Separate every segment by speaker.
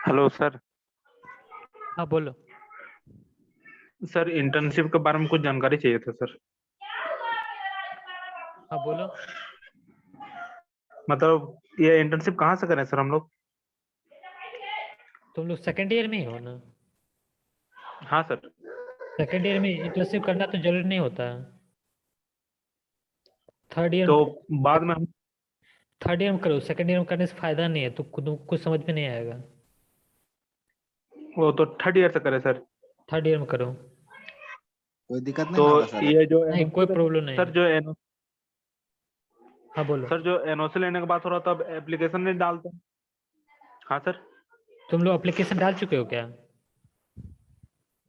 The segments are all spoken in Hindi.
Speaker 1: Hello sir.
Speaker 2: हाँ बोलो।
Speaker 1: सर इंटर्नशिप के बारे में कुछ जानकारी चाहिए था सर।
Speaker 2: हाँ बोलो।
Speaker 1: मतलब ये इंटर्नशिप कहाँ से करें सर हम लोग?
Speaker 2: तुम लोग सेकेंड ईयर में ही हो ना?
Speaker 1: हाँ सर।
Speaker 2: सेकेंड ईयर में इंटर्नशिप करना तो जरूरी नहीं होता। थर्ड ईयर में
Speaker 1: तो बाद में हम
Speaker 2: थर्ड ईयर में करो। सेकेंड ईयर में करने से फायदा नहीं है, तो कुछ समझ में नहीं आएगा।
Speaker 1: वो तो थर्ड ईयर से करें सर।
Speaker 2: थर्ड ईयर में करो।
Speaker 3: कोई दिक्कत नहीं
Speaker 1: तो
Speaker 3: ना होगा सर?
Speaker 1: ये जो
Speaker 2: नहीं, कोई
Speaker 1: एनओसी
Speaker 2: प्रॉब्लम नहीं
Speaker 1: सर
Speaker 2: है।
Speaker 1: जो एनो
Speaker 2: हाँ बोलो।
Speaker 1: सर जो एनओसी लेने के बाद हो रहा तब एप्लीकेशन नहीं डालते? हाँ सर।
Speaker 2: तुम लोग एप्लीकेशन डाल चुके हो क्या?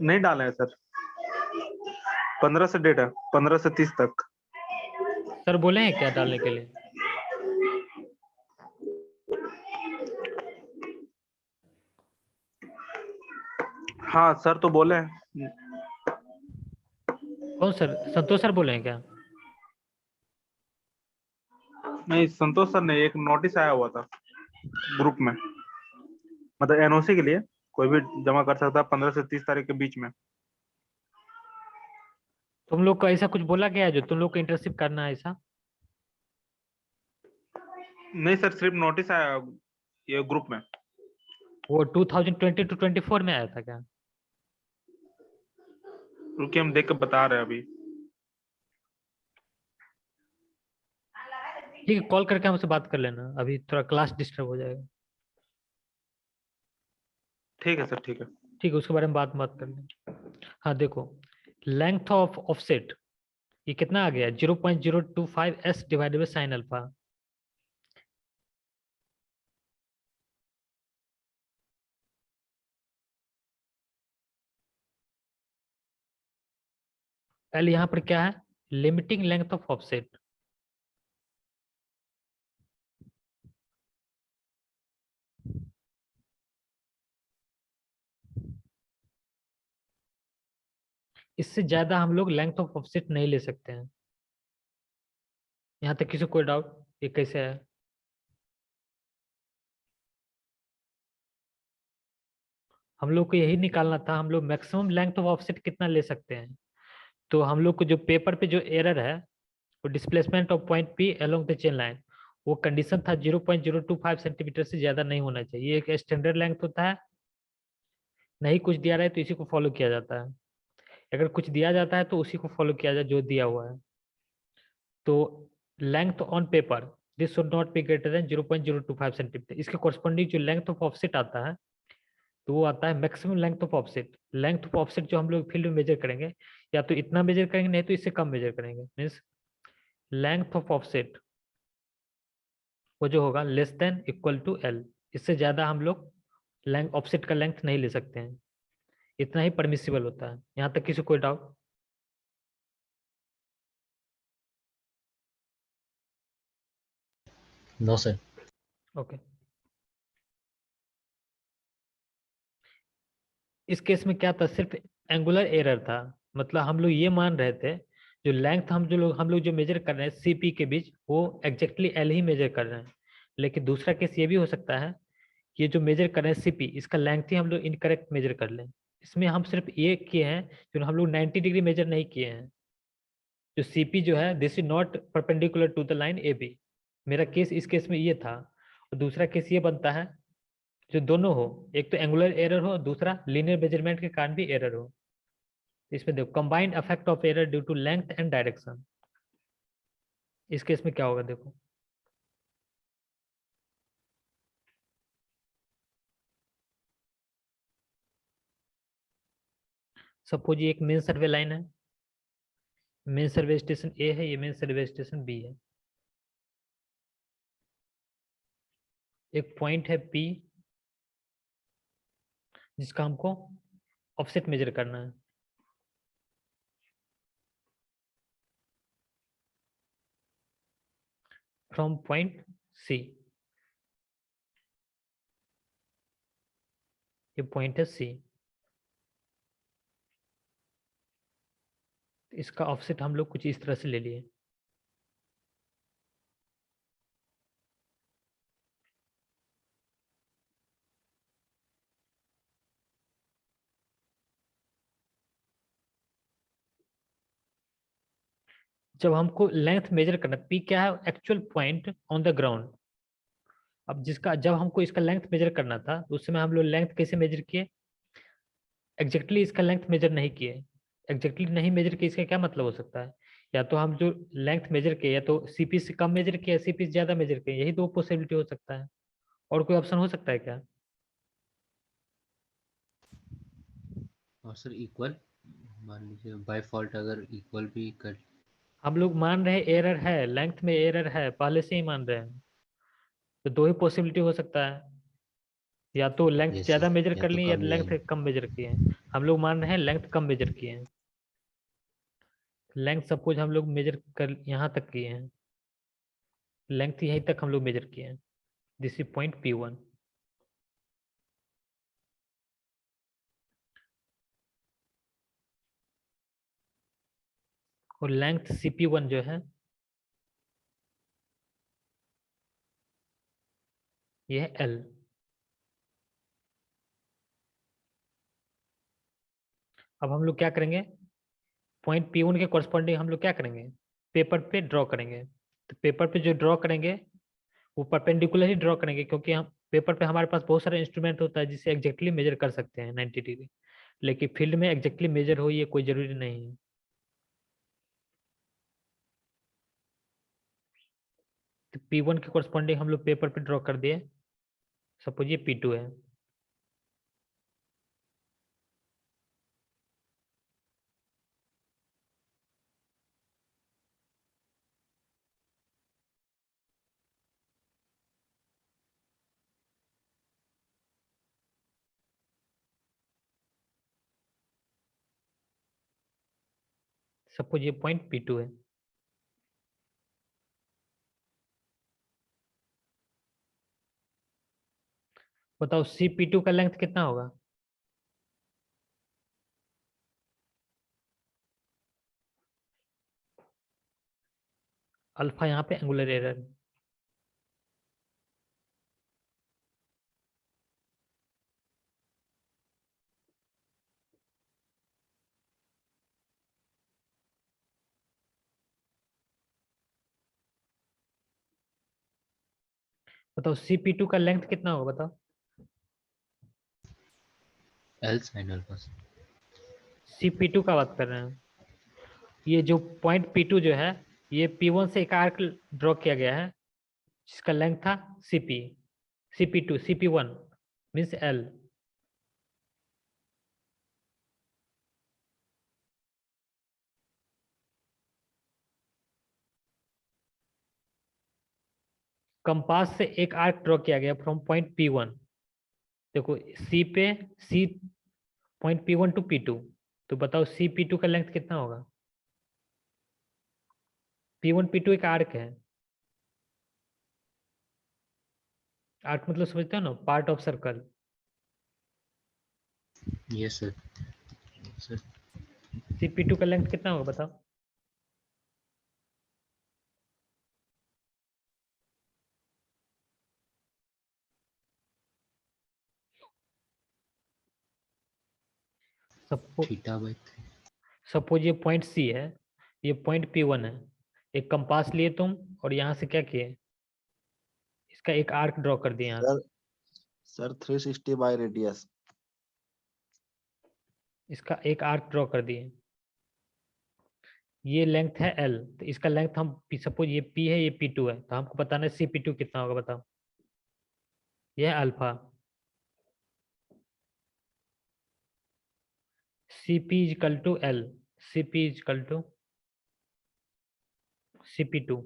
Speaker 1: नहीं डाले हैं सर। 15 से डेट है, 15 से 30 तक।
Speaker 2: सर बोले हैं क्या डालने के लिए?
Speaker 1: हाँ सर तो बोले हैं।
Speaker 2: कौन सर? संतोष सर बोले हैं क्या?
Speaker 1: नहीं संतोष सर नहीं, एक नोटिस आया हुआ था ग्रुप में। मतलब एनओसी के लिए कोई भी जमा कर सकता है 15 से 30 तारीख के बीच में।
Speaker 2: तुम लोग को ऐसा कुछ बोला गया है जो तुम लोग को इंटर्नशिप करना है ऐसा?
Speaker 1: नहीं सर, सिर्फ नोटिस आया ये ग्रुप में।
Speaker 2: वो 2020 टू 24 में आया था क्या?
Speaker 1: रुकिए हम देख के बता रहे हैं अभी।
Speaker 2: ठीक है, कॉल करके हमसे बात कर लेना, अभी थोड़ा क्लास डिस्टर्ब हो जाएगा।
Speaker 1: ठीक है सर, ठीक है।
Speaker 2: ठीक है, उसके बारे में बात कर लें। हाँ देखो, लेंथ ऑफ ऑफसेट ये कितना आ गया? 0.025 डिवाइडेड बाई साइन अल्फा। पहले यहाँ पर क्या है? Limiting length of offset. इससे ज्यादा हम लोग लेंथ ऑफ ऑफसेट नहीं ले सकते हैं। यहाँ तक किसी को कोई डाउट ये कैसे है? हम लोग को यही निकालना था, हम लोग मैक्सिमम लेंथ ऑफ ऑफसेट कितना ले सकते हैं। तो हम लोग को जो पेपर पे जो एरर है वो displacement of point P along the chain line, वो कंडीशन था 0.025 सेंटीमीटर से ज्यादा नहीं होना चाहिए। ये एक स्टैंडर्ड लेंथ होता है। नहीं कुछ दिया रहा है तो इसी को फॉलो किया जाता है। अगर कुछ दिया जाता है तो उसी को फॉलो किया जाए जो दिया हुआ है। तो length on paper this should not be greater than 0.025 centimetre. इसके कॉरस्पॉन्डिंग जो लेंथ ऑफ ऑफसेट आता है तो वो आता है maximum length of offset. Length of offset जो हम लोग फील्ड में मेजर करेंगे, या तो इतना मेजर करेंगे नहीं तो इससे कम मेजर करेंगे। मीन्स लेंथ ऑफ ऑफसेट वो जो होगा less than equal to L. इससे ज्यादा हम लोग लेंथ ऑफसेट का लेंथ नहीं ले सकते हैं। इतना ही परमिसिबल होता है। यहाँ तक किसी कोई डाउट?
Speaker 4: No sir.
Speaker 2: ओके। इस केस में क्या था? सिर्फ एंगुलर एरर था। मतलब हम लोग ये मान रहे थे जो लेंथ हम लोग जो मेजर कर रहे हैं सीपी के बीच वो एग्जैक्टली एल ही मेजर कर रहे हैं। लेकिन दूसरा केस ये भी हो सकता है कि ये जो मेजर कर रहे हैं सीपी इसका लेंथ ही हम लोग इनकरेक्ट मेजर कर लें। इसमें हम सिर्फ ये किए हैं जो हम लोग 90 डिग्री मेजर नहीं किए हैं। जो सीपी जो है this is not perpendicular to the line A B. मेरा केस इस केस में ये था। और दूसरा केस ये बनता है जो दोनों हो, एक तो एंगुलर एरर हो, दूसरा लीनियर मेजरमेंट के कारण भी एरर हो। इसमें देखो combined effect of error due to length and direction. इस केस में क्या होगा देखो। सपोज ये एक मेन सर्वे लाइन है। मेन सर्वे स्टेशन ए है, ये मेन सर्वे स्टेशन बी है। एक पॉइंट है पी जिसका हमको ऑफसेट मेजर करना है। फ्रॉम पॉइंट सी, ये पॉइंट है सी। इसका ऑफसेट हम लोग कुछ इस तरह से ले लिए। जब हमको लेंथ मेजर करना, पी क्या है? Actual point on the ground. अब जिसका जब हमको इसका लेंथ मेजर करना था तो उस समय हम लोग लेंथ कैसे मेजर किए? एग्जैक्टली इसका लेंथ मेजर नहीं किए। एग्जैक्टली नहीं मेजर किए, इसका क्या मतलब हो सकता है? या तो हम जो लेंथ मेजर किए या तो सीपी से कम मेजर किया, सीपी से ज्यादा मेजर किए, यही दो पॉसिबिलिटी हो सकता है। और कोई ऑप्शन हो सकता है क्या?
Speaker 4: और सर इक्वल, मान लीजिए बाय फॉल्ट अगर इक्वल भी कर।
Speaker 2: हम लोग मान रहे हैं एरर है, लेंथ में एरर है, पहले से ही मान रहे हैं। तो दो ही पॉसिबिलिटी हो सकता है, या तो लेंथ
Speaker 4: यस
Speaker 2: ज्यादा
Speaker 4: सर,
Speaker 2: मेजर
Speaker 4: या
Speaker 2: कर
Speaker 4: तो
Speaker 2: ली या
Speaker 4: कम या।
Speaker 2: लेंथ कम मेजर किए हैं। हम लोग मान रहे हैं लेंथ कम मेजर किए हैं। लेंथ सपोज हम लोग मेजर कर यहाँ तक किए हैं, लेंथ यहीं तक हम लोग मेजर किए हैं। This is point P1। और लेंथ CP1 जो है ये है L। अब हम लोग क्या करेंगे? पॉइंट P1 के कॉरस्पॉन्डिंग हम लोग क्या करेंगे? पेपर पे ड्रॉ करेंगे। तो पेपर पे जो ड्रॉ करेंगे वो परपेंडिकुलर ही ड्रॉ करेंगे, क्योंकि हम पेपर पे हमारे पास बहुत सारा इंस्ट्रूमेंट होता है जिससे एग्जैक्टली मेजर कर सकते हैं 90 डिग्री। लेकिन फील्ड में एग्जैक्टली मेजर हो ये कोई जरूरी नहीं है। तो P1 के कॉरस्पॉन्डिंग हम लोग पेपर पे ड्रॉ कर दिए। सपोज ये P2 है। सपोज ये पॉइंट P2 है। बताओ CP2 का लेंथ कितना होगा? अल्फा यहाँ पे एंगुलर एरर है। बताओ CP2 का लेंथ कितना होगा? बताओ।
Speaker 4: L sine alpha.
Speaker 2: CP2 का बात कर रहे हैं। ये जो पॉइंट P2 जो है ये P1 से एक आर्क ड्रॉ किया गया है जिसका लेंथ था CP। CP2 CP1 means L। Compass से एक आर्क ड्रॉ किया गया फ्रॉम पॉइंट P1। देखो C पे, C point P1 to P2। तो बताओ CP2 का लेंथ कितना होगा? P1 P2 एक आर्क है। आर्क मतलब समझते हो ना, part of circle.
Speaker 4: Yes sir. Sir
Speaker 2: CP2 का लेंथ कितना होगा बताओ? सपो
Speaker 4: थीटा बाय।
Speaker 2: सपोज ये पॉइंट C है, ये पॉइंट P1 है। एक कंपास लिए तुम और यहाँ से क्या किए? इसका एक आर्क ड्रॉ कर दिए यहाँ से।
Speaker 3: Sir sir 360 by radius.
Speaker 2: इसका एक आर्क ड्रॉ कर दिए। ये लेंथ है L। तो इसका लेंथ हम सपोज ये P है, ये P2 है, तो हमको बताना है CP2 कितना होगा बताओ। ये है alpha. CP equal to L। CP equal to CP2।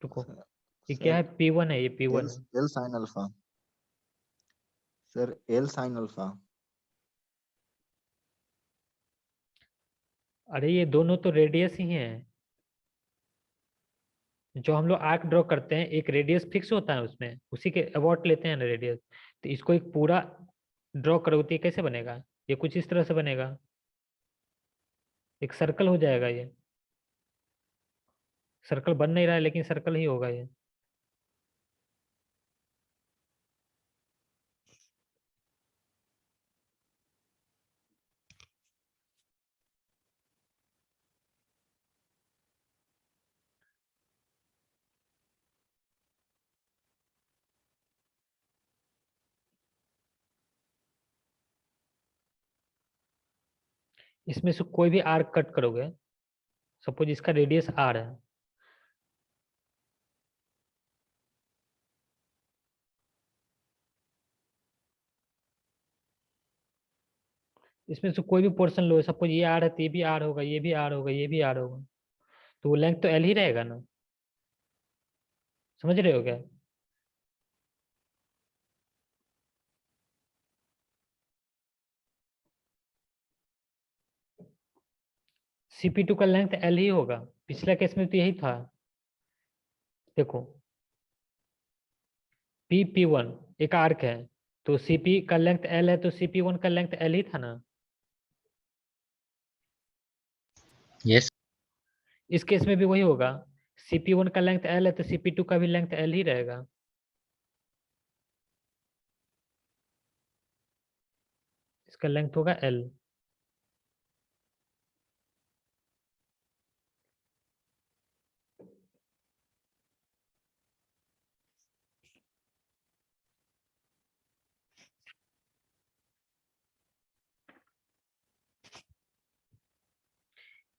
Speaker 2: रुको, ये क्या
Speaker 3: सर
Speaker 2: है? P1 है, ये
Speaker 3: एल
Speaker 2: P1 है।
Speaker 3: L sine alpha. Sir L sine alpha.
Speaker 2: अरे ये दोनों तो रेडियस ही हैं। जो हम लोग आर्क ड्रॉ करते हैं एक रेडियस फिक्स होता है उसमें, उसी के अबाउट लेते हैं ना रेडियस। तो इसको एक पूरा ड्रॉ करोगे तो ये कैसे बनेगा? ये कुछ इस तरह से बनेगा, एक सर्कल हो जाएगा ये। सर्कल बन नहीं रहा है लेकिन सर्कल ही होगा ये। इसमें से कोई भी आर्क कट करोगे, सपोज इसका रेडियस आर है, इसमें से कोई भी पोर्शन लो, सपोज ये आर है तो ये भी आर होगा, ये भी आर होगा, ये भी आर होगा, तो वो लेंथ तो एल ही रहेगा ना। समझ रहे हो क्या? CP2 का लेंथ एल ही होगा, पिछला केस में तो यही था। देखो P1 एक आर्क है, तो CP का लेंथ एल है, तो CP1 का लेंथ एल ही था ना।
Speaker 4: यस।
Speaker 2: इस केस में भी वही होगा, CP1 का लेंथ एल है तो CP2 का भी लेंथ एल ही रहेगा। इसका लेंथ होगा एल।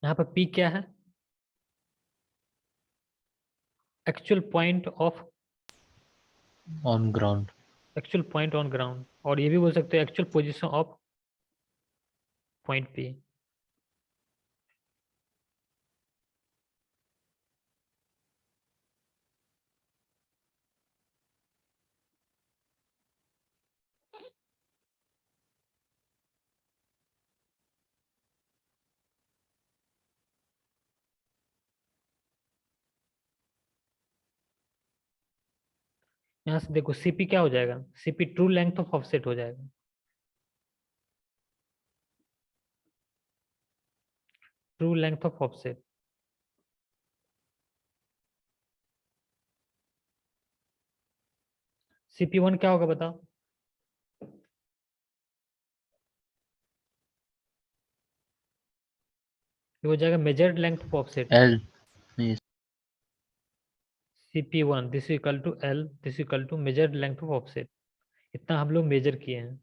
Speaker 2: यहाँ पर P क्या है? Actual point of,
Speaker 4: on ground.
Speaker 2: Actual point on ground, और ये भी बोल सकते हो actual position of point P। यहाँ से देखो CP क्या हो जाएगा, CP true length of offset हो जाएगा। True length of offset, CP1 क्या होगा बताओ? ये हो जाएगा measured length of offset.
Speaker 4: L.
Speaker 2: CP1 this equal to L, this equal to measured length of offset. इतना हम लोग मेजर किए हैं।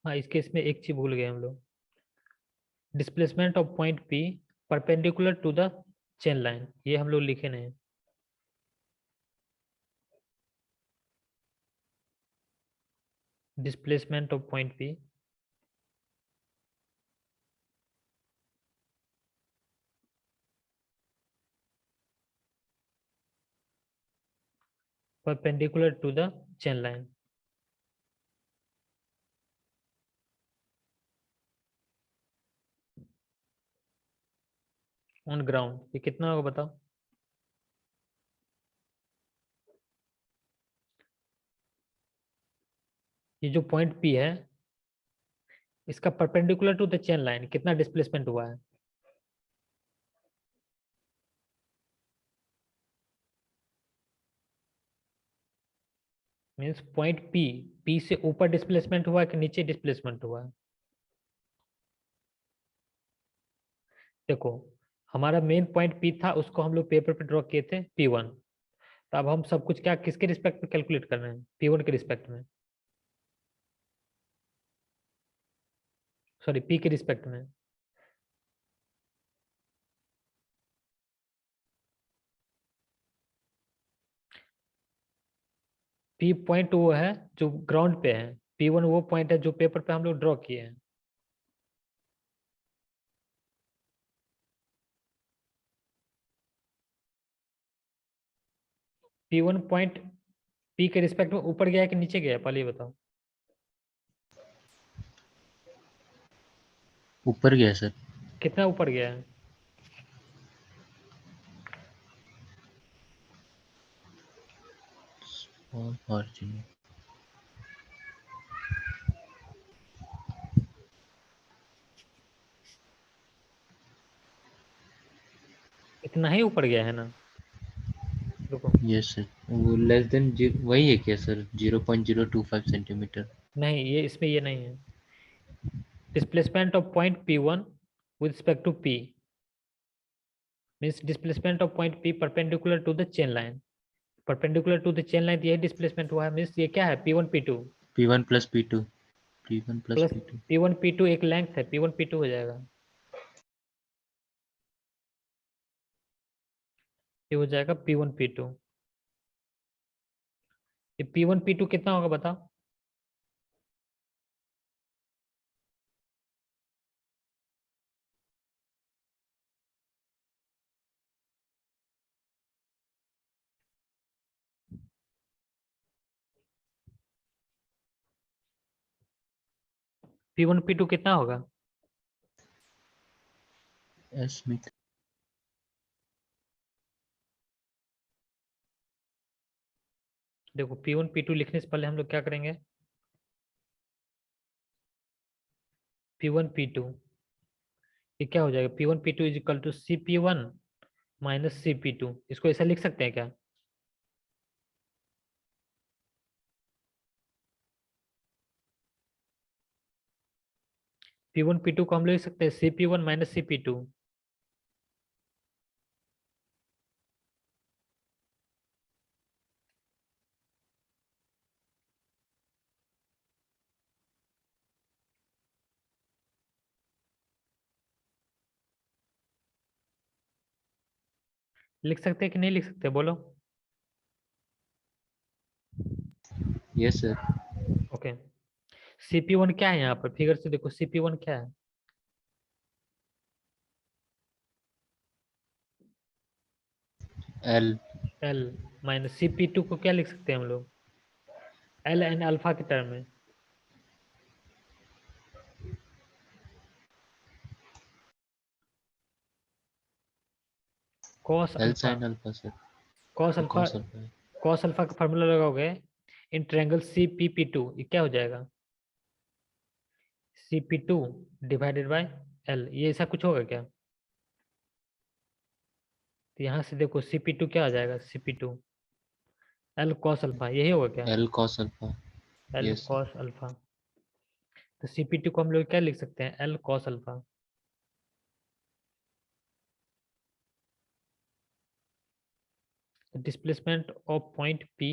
Speaker 2: हाँ, इस केस में एक चीज भूल गए हम लोग, displacement of point P perpendicular to the chain line, ये हम लोग लिखे नहीं। Displacement of point P perpendicular to the chain line। On ground ये कितना होगा बताओ? ये जो पॉइंट P है, इसका perpendicular to the chain line कितना डिस्प्लेसमेंट हुआ है? मीन्स पॉइंट P से ऊपर डिस्प्लेसमेंट हुआ है कि नीचे डिस्प्लेसमेंट हुआ है? देखो हमारा मेन पॉइंट P था, उसको हम लोग पेपर पे ड्रॉ किए थे P1। तो अब हम सब कुछ क्या किसके रिस्पेक्ट में कैलकुलेट कर रहे हैं? P1 के रिस्पेक्ट में, सॉरी P के रिस्पेक्ट में। P पॉइंट वो है जो ग्राउंड पे है, P1 वो पॉइंट है जो पेपर पे हम लोग ड्रॉ किए हैं। P1 पॉइंट P के रिस्पेक्ट में ऊपर गया है कि नीचे गया है, पहले ये बताओ।
Speaker 4: ऊपर गया सर।
Speaker 2: कितना ऊपर गया है?
Speaker 4: मार्जिन।
Speaker 2: इतना ही ऊपर गया है ना? रुको,
Speaker 4: यस सर, वो लेस देन वही है क्या सर? 0.025 सेंटीमीटर।
Speaker 2: नहीं ये इसमें ये नहीं है। Displacement of point P1 with respect to P means displacement of point P perpendicular to the chain line. Perpendicular to the chain line यही displacement हुआ है means ये क्या है P1 P2
Speaker 4: P1 plus P2 P1 plus
Speaker 2: plus
Speaker 4: P2
Speaker 2: P1 P2 एक लेंथ है P1 P2 हो जाएगा, ये हो जाएगा P1 P2। ये P1 P2 कितना होगा बताओ? P1 P2 कितना होगा?
Speaker 4: S Smith
Speaker 2: देखो P1 P2 लिखने से पहले हम लोग क्या करेंगे, P1 P2 ये क्या हो जाएगा P1 P2 is equal to CP1 minus CP2, इसको ऐसा लिख सकते हैं क्या? P1 P2 को हम लोग लिख सकते हैं CP1 माइनस CP2। लिख सकते हैं कि नहीं लिख सकते बोलो?
Speaker 4: yes sir
Speaker 2: ओके CP1 क्या है यहाँ पर फिगर से देखो CP1 क्या है?
Speaker 4: L
Speaker 2: L माइनस CP2 को क्या लिख सकते हैं हम लोग? L एन अल्फा के टर्म में cos
Speaker 4: L
Speaker 2: alpha,
Speaker 4: sin alpha sir
Speaker 2: cos
Speaker 4: तो
Speaker 2: अल्फा,
Speaker 4: cos alpha है
Speaker 2: cos अल्फा का फार्मूला लगाओगे इन ट्रायंगल CPP2 ये क्या हो जाएगा CP2 डिवाइडेड बाय L, ये ऐसा कुछ होगा क्या? तो यहाँ से देखो CP2 क्या आ जाएगा CP2 L cos अल्फा यही होगा क्या?
Speaker 4: L cos alpha
Speaker 2: L
Speaker 4: yes sir
Speaker 2: cos alpha, तो CP2 को हम लोग क्या लिख सकते हैं L cos alpha. Displacement of point P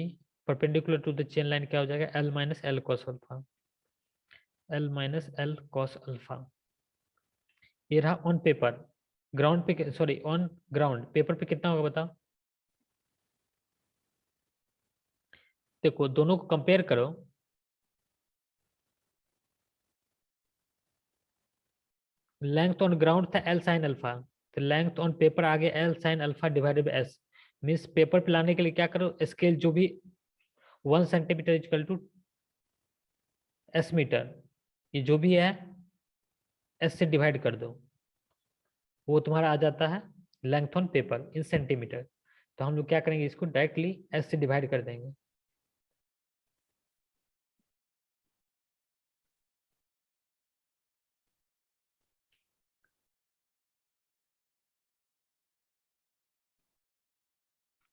Speaker 2: perpendicular to the chain line क्या हो जाएगा L minus L cos alpha, L minus L cos alpha. ये रहा ऑन पेपर, ग्राउंड पे सॉरी ऑन ग्राउंड पेपर पे कितना होगा बताओ? देखो दोनों को कंपेयर करो, लेंथ ऑन ग्राउंड था L sin अल्फा, तो लेंथ ऑन पेपर आ गया L sin alpha divided by S, means paper पे लाने के लिए क्या करो स्केल जो भी 1 centimetre equal to S metre, ये जो भी है S से डिवाइड कर दो, वो तुम्हारा आ जाता है length on paper in centimetre. तो हम लोग क्या करेंगे इसको डायरेक्टली S से डिवाइड कर देंगे।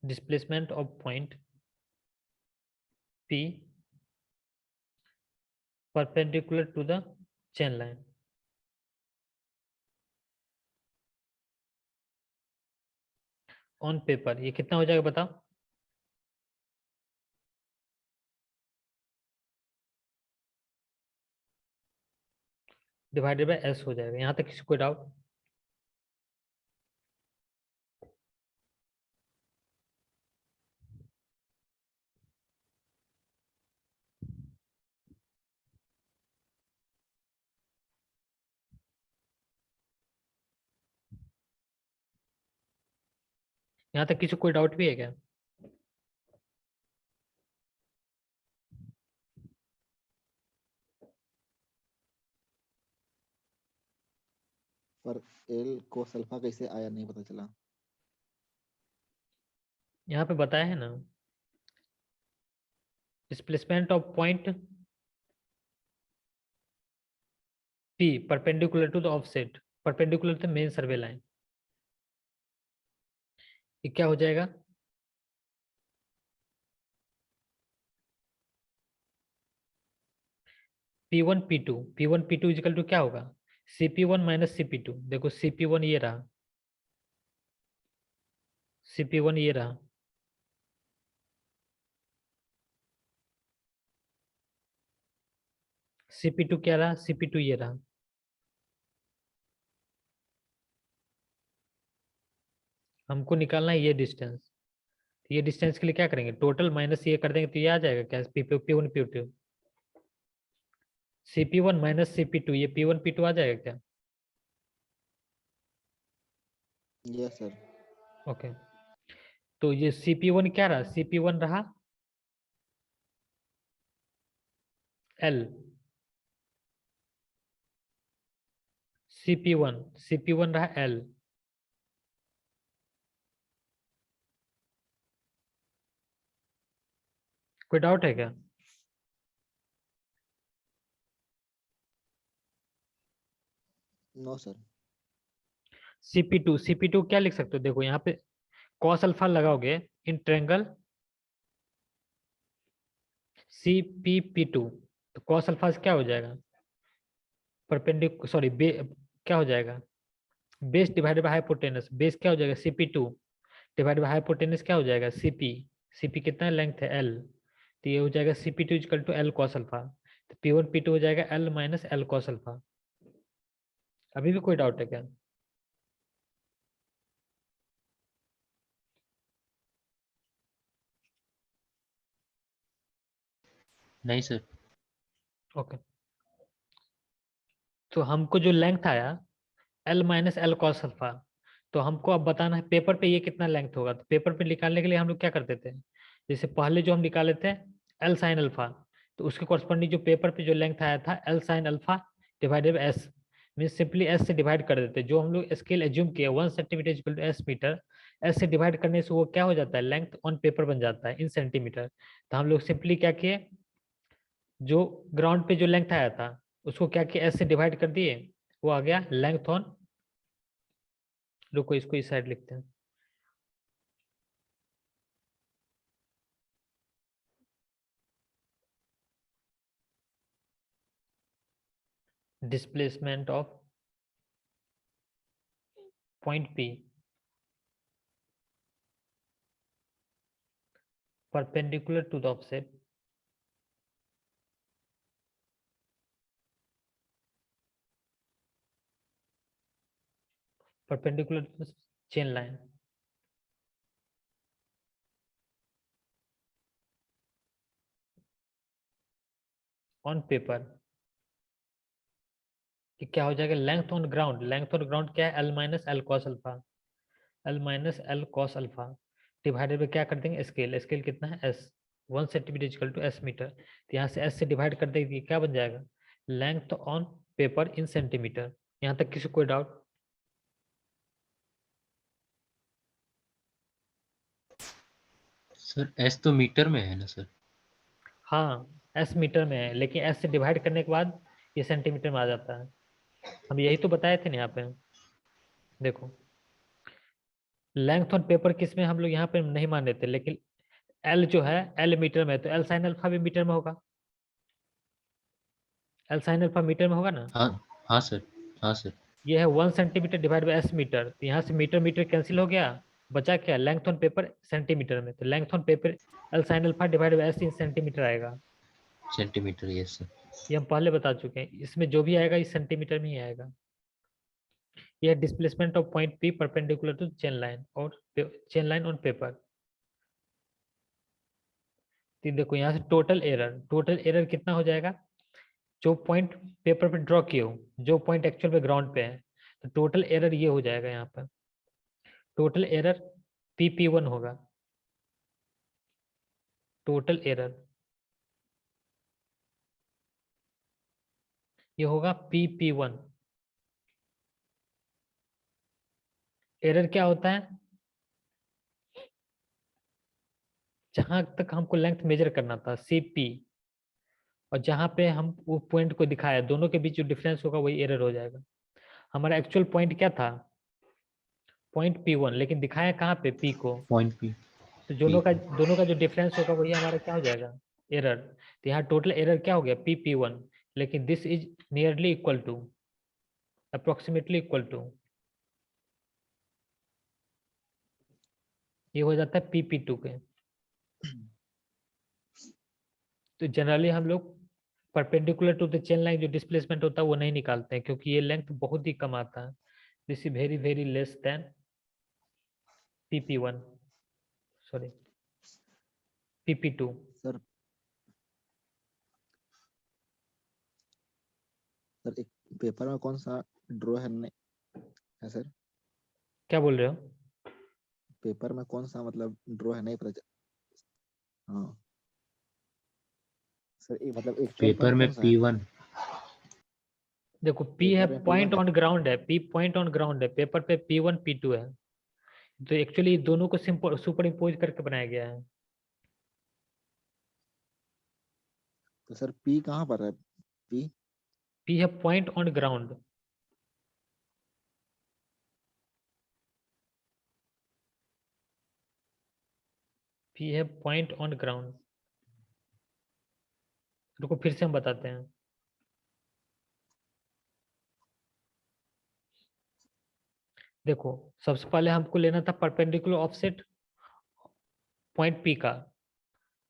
Speaker 2: Displacement of point P perpendicular to the chain line, on paper ये कितना हो जाएगा बताओ? डिवाइडेड बाय S हो जाएगा। यहाँ तक किसी को डाउट? यहाँ तक किसी कोई डाउट भी है क्या?
Speaker 3: पर L cos अल्फा कैसे आया नहीं पता चला।
Speaker 2: यहाँ पे बताया है ना displacement of point P perpendicular to the offset perpendicular to main survey line, ये क्या हो जाएगा P1 P2 इजिकल टू क्या होगा CP1 माइनस CP2, देखो CP1 ये रहा, CP1 ये रहा, CP2 क्या रहा, CP2 ये रहा। हमको निकालना है ये डिस्टेंस। ये डिस्टेंस के लिए क्या करेंगे, टोटल माइनस ये कर देंगे तो ये आ जाएगा क्या, P1 P2, CP1 minus CP2, ये P1 P2 आ जाएगा क्या?
Speaker 3: Yes sir.
Speaker 2: ओके, तो ये CP1 क्या रहा, CP1 रहा L, CP1 रहा L, कोई डाउट है क्या?
Speaker 3: No sir.
Speaker 2: CP2 क्या लिख सकते हो, देखो यहाँ पे cos अल्फा लगाओगे इन ट्रायंगल CPP2, तो cos अल्फा क्या हो जाएगा, क्या हो जाएगा, base divided by hypotenuse, base क्या हो जाएगा CP2 डिवाइडेड बाय हाइपोटेनस क्या हो जाएगा CP कितना लेंथ है L, तो ये हो जाएगा CP2 equal to L cos alpha, तो P1 P2 हो जाएगा L minus L cos alpha. अभी भी कोई डाउट है क्या?
Speaker 4: नहीं सर।
Speaker 2: ओके, तो हमको जो लेंथ आया L minus L cos alpha, तो हमको अब बताना है पेपर पे ये कितना लेंथ होगा। तो पेपर पे निकालने के लिए हम लोग क्या करते थे, जैसे पहले जो हम निकाले थे L साइन अल्फा, तो उसके कॉरस्पॉन्डिंग जो पेपर पे जो लेंथ आया था L sine alpha divided by S, mean simply S से डिवाइड कर देते, जो हम लोग स्केल एज्यूम किए 1 centimetre equal to S metre, S से डिवाइड करने से वो क्या हो जाता है, लेंथ ऑन पेपर बन जाता है इन सेंटीमीटर। तो हम लोग सिंपली क्या किए, जो ग्राउंड पे जो लेंथ आया था उसको क्या किया, S से डिवाइड कर दिए, वो आ गया लेंथ ऑन, रुको इसको इस साइड लिखते हैं, displacement of point P perpendicular to the offset perpendicular to the chain line on paper, कि क्या हो जाएगा, length on ground, length on ground क्या है L minus L cos alpha, L minus L cos alpha divided by क्या कर देंगे स्केल, स्केल कितना है S, 1 centimetre equal to S metre, तो यहाँ से S से डिवाइड कर देंगे क्या बन जाएगा, length on paper in centimetre. यहाँ तक किसी कोई डाउट?
Speaker 4: सर S तो मीटर में है ना सर?
Speaker 2: हाँ S मीटर में है, लेकिन S से डिवाइड करने के बाद ये सेंटीमीटर में आ जाता है, हम यही तो बताए थे ना यहाँ पे। देखो लेंथ ऑन पेपर किस में हम लोग यहाँ पे नहीं मान रहे थे, लेकिन L जो है L मीटर में है, तो L साइन अल्फा भी मीटर में होगा, L साइन अल्फा मीटर में होगा ना।
Speaker 4: हाँ हाँ सर, हाँ सर।
Speaker 2: ये है 1 centimetre divide by S metre, तो यहाँ से मीटर मीटर कैंसिल हो गया, बचा क्या, लेंथ ऑन पेपर सेंटीमीटर में, तो length on paper L sine alpha divide by S in centimetre आएगा।
Speaker 4: Centimetre, yes sir.
Speaker 2: ये हम पहले बता चुके हैं, इसमें जो भी आएगा इस सेंटीमीटर में ही आएगा। यह displacement of point P perpendicular to chain line और चेन लाइन ऑन पेपर। तो देखो यहाँ से टोटल एरर कितना हो जाएगा, जो पॉइंट पेपर पे ड्रॉ किए हो, जो पॉइंट एक्चुअल में ग्राउंड पे है, तो टोटल एरर ये हो जाएगा, यहाँ पर टोटल एरर PP1 होगा, टोटल एरर ये होगा PP1। एरर क्या होता है, जहां तक हमको लेंथ मेजर करना था CP, और जहां पे हम वो पॉइंट को दिखाया दोनों के बीच जो डिफरेंस होगा वही एरर हो जाएगा। हमारा एक्चुअल पॉइंट क्या था, पॉइंट P1, लेकिन दिखाया कहाँ पे P को,
Speaker 4: पॉइंट P।
Speaker 2: तो दोनों का जो डिफरेंस होगा वही हमारा क्या हो जाएगा, एरर। तो यहाँ टोटल एरर क्या हो गया PP1, लेकिन this is nearly equal to approximately equal to, ये हो जाता है PP2 के। तो जनरली हम लोग perpendicular to the chain line जो डिस्प्लेसमेंट होता है वो नहीं निकालते हैं, क्योंकि ये लेंथ बहुत ही कम आता है। This is very very less than PP1, sorry PP2।
Speaker 3: Sir sir एक पेपर में कौन सा ड्रॉ है सर?
Speaker 2: क्या बोल रहे हो?
Speaker 3: पेपर में कौन सा मतलब ड्रॉ है नहीं पता हाँ सर, एक मतलब एक्चुअल
Speaker 4: पेपर में
Speaker 3: कौन सा है?
Speaker 4: P1।
Speaker 2: देखो P है
Speaker 3: पेपर में
Speaker 2: पॉइंट
Speaker 3: P1
Speaker 2: ऑन ग्राउंड है, P पॉइंट ऑन ग्राउंड है, पेपर पे P1 P2 है। तो एक्चुअली दोनों को सुपर इम्पोज करके बनाया गया है।
Speaker 3: तो सर P कहाँ पर है? P
Speaker 2: P है पॉइंट ऑन ग्राउंड। P है पॉइंट ऑन ग्राउंड। रुको फिर से हम बताते हैं। देखो सबसे पहले हमको लेना था परपेंडिकुलर ऑफसेट पॉइंट P का।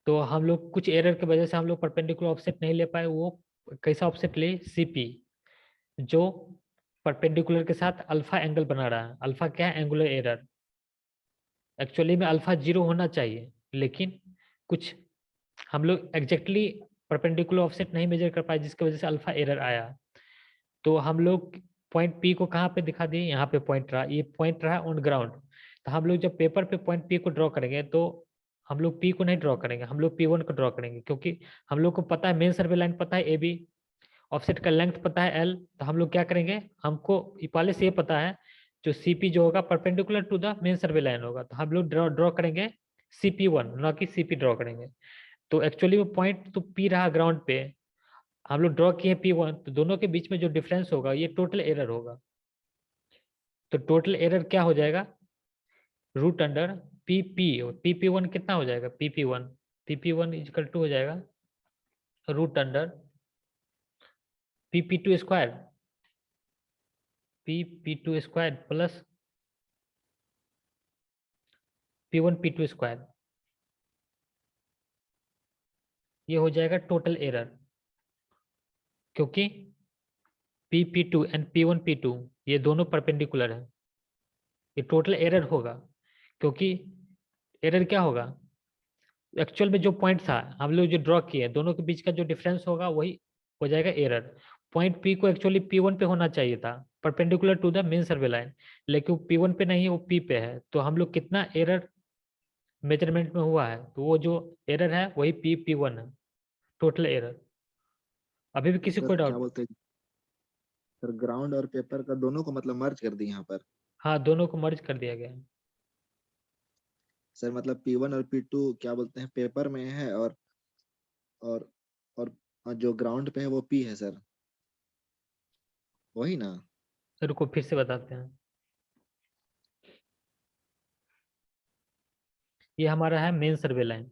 Speaker 2: तो हम लोग कुछ एरर की वजह से हम लोग परपेंडिकुलर ऑफसेट नहीं ले पाए। वो कैसा ऑफसेट ले? CP, जो परपेंडिकुलर के साथ अल्फा एंगल बना रहा है। अल्फा क्या है? Angular error. एक्चुअली में अल्फा 0 होना चाहिए, लेकिन कुछ हम लोग एग्जैक्टली परपेंडिकुलर ऑफसेट नहीं मेजर कर पाए, जिसकी वजह से अल्फा एरर आया। तो हम लोग पॉइंट P को कहाँ पे दिखा दिए? यहाँ पे पॉइंट रहा, ये पॉइंट रहा ऑन ग्राउंड। तो हम लोग जब पेपर पे पॉइंट P को ड्रॉ करेंगे तो हम लोग P को नहीं ड्रॉ करेंगे, हम लोग P1 को ड्रॉ करेंगे, क्योंकि हम लोग को पता है मेन सर्वे लाइन पता है AB, ऑफसेट का लेंथ पता है L। तो हम लोग क्या करेंगे? हमको पहले से ये पता है जो CP जो होगा perpendicular to the main survey line होगा। तो हम लोग ड्रॉ करेंगे CP1, ना कि CP ड्रॉ करेंगे। तो एक्चुअली वो पॉइंट तो P रहा ग्राउंड पे, हम लोग ड्रॉ किए P1, तो दोनों के बीच में जो डिफरेंस होगा ये टोटल एरर होगा। तो टोटल एरर क्या हो जाएगा? रूट अंडर PP1 कितना हो जाएगा? PP1 इजकल टू हो जाएगा root under PP2 square, PP2 square plus P1 P2 square. ये हो जाएगा टोटल एरर, क्योंकि PP2 एंड P1 P2 ये दोनों परपेंडिकुलर है। ये टोटल एरर होगा, क्योंकि एरर क्या होगा? एक्चुअल में जो पॉइंट था हम लोग जो ड्रॉ किए दोनों के बीच का जो डिफरेंस होगा वही हो जाएगा एरर। पॉइंट P को एक्चुअली P1 पे होना चाहिए था, perpendicular to the main survey line, लेकिन वो P1 पे नहीं है, वो P पे है। तो हम लोग कितना एरर मेजरमेंट में हुआ है? तो वो जो एरर है वही P1 है, टोटल एरर। अभी भी किसी
Speaker 3: सर
Speaker 2: को
Speaker 3: क्या
Speaker 2: डाउट?
Speaker 3: बोलते हैं सर, ग्राउंड और पेपर का दोनों को मतलब मर्ज कर दिए यहाँ पर।
Speaker 2: हाँ, दोनों को मर्ज कर दिया गया है।
Speaker 3: सर मतलब P1 और P2 क्या बोलते हैं पेपर में है और और जो ग्राउंड पे है वो P है सर, वही ना?
Speaker 2: रुको फिर से बताते हैं। ये हमारा है मेन सर्वे लाइन।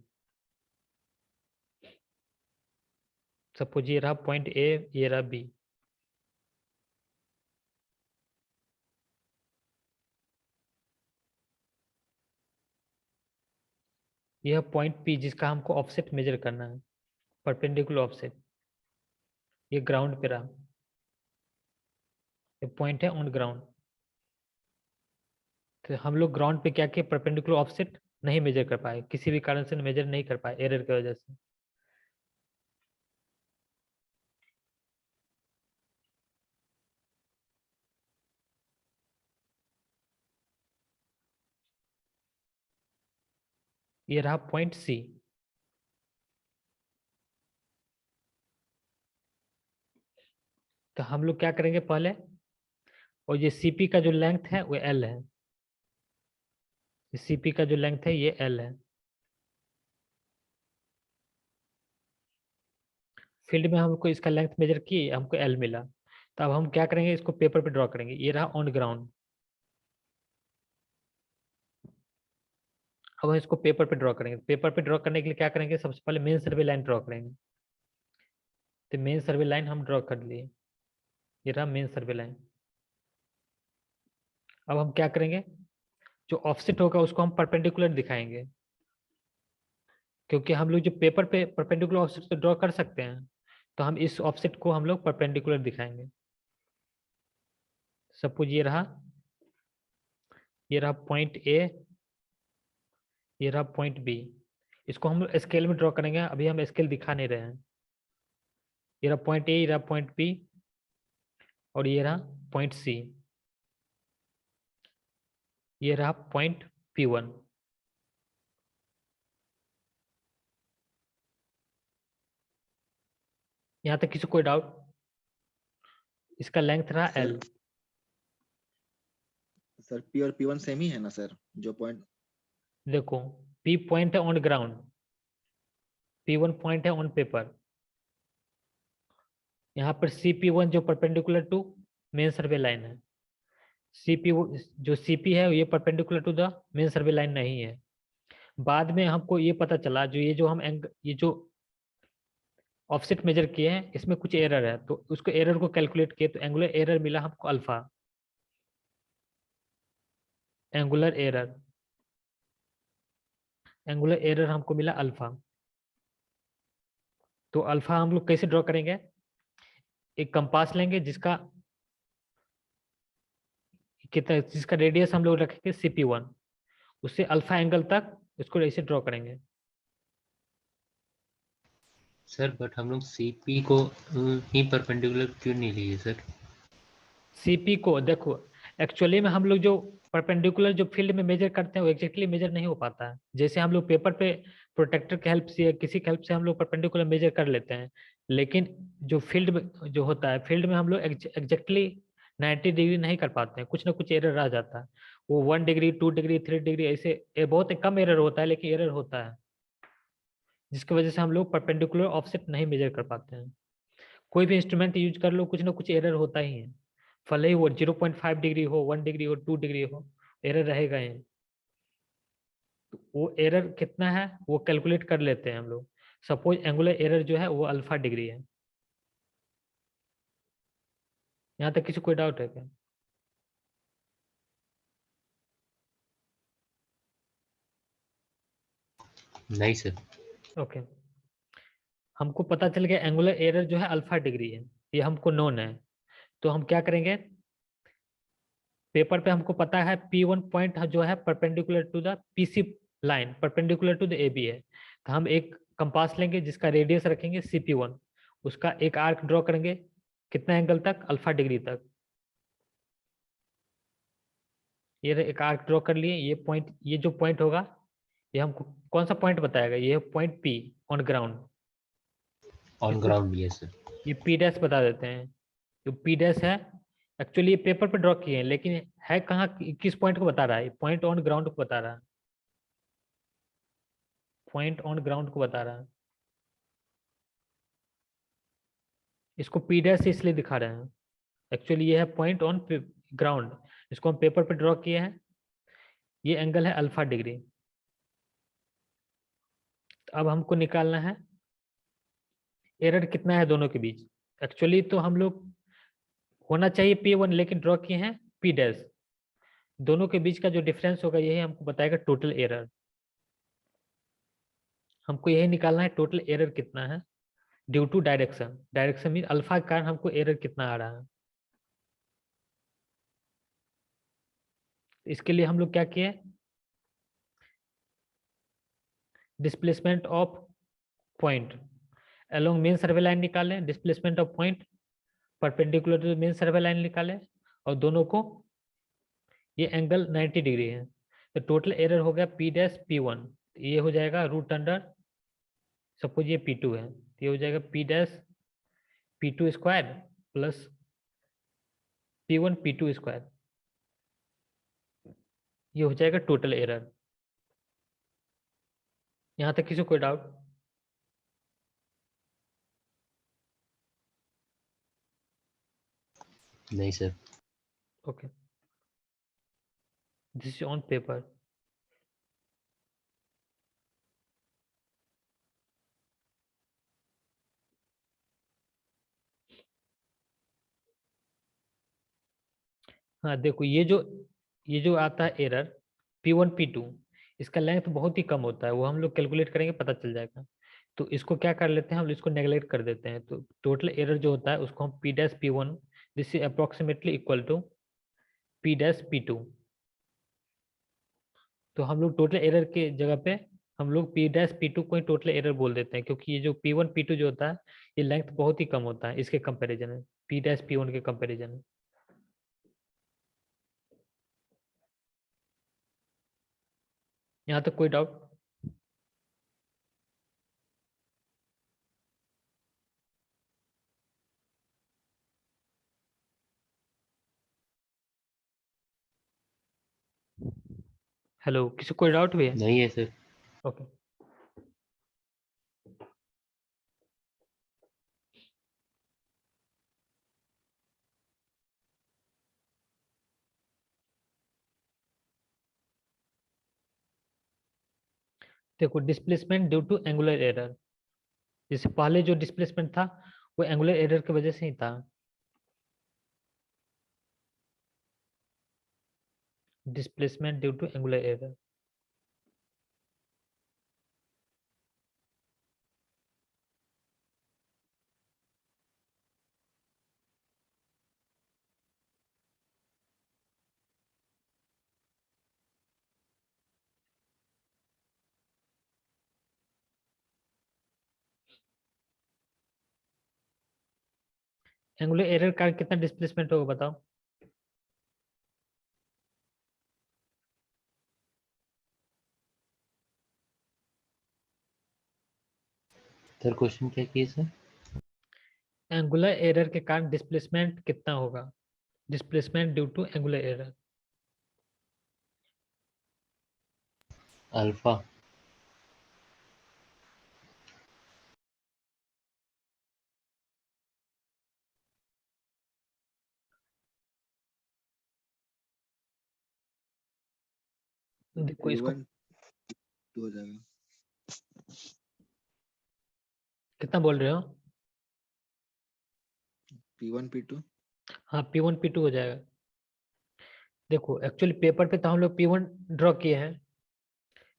Speaker 2: सपोज ये रहा पॉइंट A, ये रहा B। यह पॉइंट P जिसका हमको ऑफसेट मेजर करना है, परपेंडिकुलर ऑफसेट। ये ग्राउंड पे रहा, ये पॉइंट है ऑन ग्राउंड। तो हम लोग ग्राउंड पे क्या किए? परपेंडिकुलर ऑफसेट नहीं मेजर कर पाए, किसी भी कारण से मेजर नहीं कर पाए एरर की वजह से। ये रहा पॉइंट C। तो हम लोग क्या करेंगे पहले, और ये CP का जो लेंथ है वो L है। CP का जो लेंथ है ये L है। फील्ड में हमको इसका लेंथ मेजर की, हमको L मिला। तो अब हम क्या करेंगे? इसको पेपर पे ड्रॉ करेंगे। ये रहा ऑन ग्राउंड। अब हम इसको पेपर पे ड्रॉ करेंगे। पेपर पे ड्रॉ करने के लिए क्या करेंगे? सबसे पहले मेन सर्वे लाइन ड्रॉ करेंगे। तो मेन सर्वे लाइन हम ड्रॉ कर लिए, ये रहा मेन सर्वे लाइन। अब हम क्या करेंगे, जो ऑफसेट होगा उसको हम परपेंडिकुलर दिखाएंगे, क्योंकि हम लोग जो पेपर पे परपेंडिकुलर ऑफसेट तो ड्रॉ कर सकते हैं, तो हम इस ऑफसेट को हम लोग परपेंडिकुलर दिखाएंगे। सपोज ये रहा पॉइंट ए, ये रहा पॉइंट बी। इसको हम स्केल में ड्रॉ करेंगे, अभी हम स्केल दिखा नहीं रहे हैं। ये रहा पॉइंट ए, ये रहा पॉइंट बी, और ये रहा पॉइंट सी, ये रहा पॉइंट P1। यहाँ तक किसी कोई डाउट? इसका लेंथ रहा
Speaker 3: सर
Speaker 2: L।
Speaker 3: सर P और P1 सेम ही है ना सर, जो पॉइंट?
Speaker 2: देखो, P पॉइंट है ऑन ग्राउंड, P1 पॉइंट है ऑन पेपर। यहाँ पर CP1 जो perpendicular to main survey line है, CP जो CP है ये perpendicular to the main survey line नहीं है। बाद में हमको ये पता चला, जो ये जो हम ये जो ऑफसेट मेजर किए हैं इसमें कुछ एरर है, तो उसको एरर को कैलकुलेट किए तो एंगुलर एरर मिला हमको alpha, angular error, angular error हमको मिला अल्फा। तो अल्फा हम लोग कैसे ड्रॉ करेंगे, एक कंपास लेंगे जिसका कितना, जिसका रेडियस हम लोग रखेंगे CP1, उससे अल्फा एंगल तक इसको ऐसे ड्रॉ करेंगे।
Speaker 4: सर बट हम लोग सीपी को ही परपेंडिकुलर क्यों नहीं लिए सर?
Speaker 2: CP को देखो, एक्चुअली में हम लोग जो परपेंडिकुलर जो फील्ड में मेजर करते हैं वो एग्जैक्टली मेजर नहीं हो पाता है। जैसे हम लोग पेपर पे प्रोटेक्टर के हेल्प से या किसी के हेल्प से हम लोग परपेंडिकुलर मेजर कर लेते हैं, लेकिन जो फील्ड में जो होता है, फील्ड में हम लोग एग्जैक्टली 90 डिग्री नहीं कर पाते हैं, कुछ ना कुछ एरर आ जाता है। वो 1 डिग्री 2 डिग्री 3 डिग्री ऐसे बहुत कम एरर होता है, लेकिन एरर होता है, जिसकी वजह से हम लोग परपेंडिकुलर ऑफसेट नहीं मेजर कर पाते हैं। कोई भी इंस्ट्रूमेंट यूज कर लो, कुछ ना कुछ एरर होता ही है, भले ही वो 0.5 डिग्री हो, 1 डिग्री हो, 2 डिग्री हो, एरर रहेगा ही। तो वो एरर कितना है वो कैलकुलेट कर लेते हैं हम लोग। सपोज एंगुलर एरर जो है वो अल्फा डिग्री है। यहाँ तक किसी कोई डाउट है क्या?
Speaker 4: नहीं सर।
Speaker 2: ओके, हमको पता चल गया एंगुलर एरर जो है अल्फा डिग्री है, ये हमको नोन है। तो हम क्या करेंगे, पेपर पे हमको पता है P1 पॉइंट जो है perpendicular to the PC line, perpendicular to the AB है। तो हम एक कंपास लेंगे जिसका रेडियस रखेंगे CP1, उसका एक आर्क ड्रॉ करेंगे, कितना एंगल तक, अल्फा डिग्री तक। ये एक आर्क ड्रॉ कर लिए, ये पॉइंट, ये जो पॉइंट होगा ये हमको कौन सा पॉइंट बताएगा, ये point P on ground.
Speaker 4: On
Speaker 2: इसको
Speaker 4: ग्राउंड लिए सर।
Speaker 2: ये P डैश बता देते हैं, जो P डैश है। एक्चुअली ये पेपर पे ड्रॉ किए हैं, लेकिन है कहाँ, किस पॉइंट को बता रहा है, पॉइंट ऑन ग्राउंड को बता रहा है, पॉइंट ऑन ग्राउंड को बता रहा है। इसको P डैश से इसलिए दिखा रहे हैं, एक्चुअली ये है पॉइंट ऑन ग्राउंड, इसको हम पेपर पे ड्रॉ किए हैं। ये एंगल है अल्फा डिग्री। अब हमको निकालना है एरर कितना है दोनों के बीच। एक्चुअली तो हम लोग होना चाहिए P1, लेकिन ड्रॉ किए हैं P डैश। दोनों के बीच का जो डिफरेंस होगा यही हमको बताएगा टोटल एरर। हमको यही निकालना है टोटल एरर कितना है due to direction. Direction mean alpha के कारण हमको एरर कितना आ रहा है। इसके लिए हम लोग क्या किए, displacement of point along main survey line निकालें, displacement of point perpendicular to main survey line निकालें, और दोनों को ये एंगल 90 डिग्री है। तो टोटल एरर हो गया P डैश P1, ये हो जाएगा रूट अंडर, सपोज ये P2 है, तो ये हो जाएगा P dash P2 square plus P1 P2 square, ये हो जाएगा टोटल एरर। यहाँ तक किसी को कोई डाउट?
Speaker 4: नहीं sir.
Speaker 2: Okay, this is on paper. हाँ देखो, ये जो ये जो आता है एरर P1 P2, इसका लेंथ बहुत ही कम होता है, वो हम लोग कैलकुलेट करेंगे पता चल जाएगा। तो इसको क्या कर लेते हैं, हम इसको नेगलेक्ट कर देते हैं। तो टोटल एरर जो होता है उसको हम P'P1 this is approximately equal to P'P2। तो हम लोग टोटल एरर के जगह पे हम लोग P'P2 को ही टोटल एरर बोल देते हैं, क्योंकि ये जो P1 P2 जो होता है ये लेंथ बहुत ही कम होता है इसके कंपैरिजन में, P'P1 के कंपैरिजन में। यहाँ तक कोई डाउट? हेलो, किसी को कोई डाउट भी है?
Speaker 4: नहीं है सर।
Speaker 2: ओके। देखो displacement due to angular error, जैसे पहले जो डिस्प्लेसमेंट था वो एंगुलर एरर की वजह से ही था। Displacement due to angular error, angular error का कितना डिस्प्लेसमेंट होगा बताओ?
Speaker 4: सर क्वेश्चन क्या किए सर?
Speaker 2: एंगुलर एरर के कारण डिस्प्लेसमेंट कितना होगा, displacement due to angular error.
Speaker 4: Alpha.
Speaker 2: देखो इसको
Speaker 3: P1 2 हो जाएगा।
Speaker 2: कितना बोल रहे हो?
Speaker 3: P1 P2
Speaker 2: हाँ P1 P2 हो जाएगा। देखो एक्चुअली पेपर पे तो हम लोग P1 ड्रॉ किए हैं,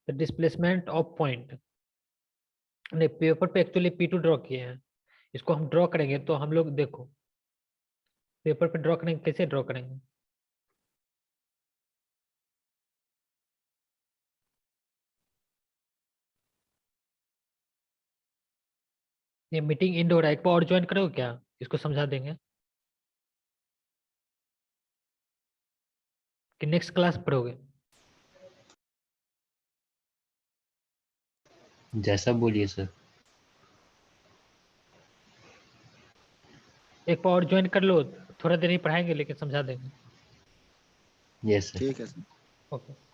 Speaker 2: द डिस्प्लेसमेंट ऑफ पॉइंट, नहीं पेपर पे एक्चुअली P2 ड्रॉ किए हैं। इसको हम ड्रॉ करेंगे तो हम लोग देखो पेपर पे ड्रॉ करेंगे, कैसे ड्रॉ करेंगे? ये मीटिंग एंड हो रहा है, एक बार और ज्वाइन करोगे क्या, इसको समझा देंगे कि नेक्स्ट क्लास पढ़ोगे?
Speaker 4: जैसा बोलिए सर।
Speaker 2: एक बार और ज्वाइन कर लो, थोड़ा देर ही पढ़ाएंगे लेकिन समझा देंगे।
Speaker 4: Yes sir.
Speaker 3: ठीक है सर।
Speaker 2: ओके।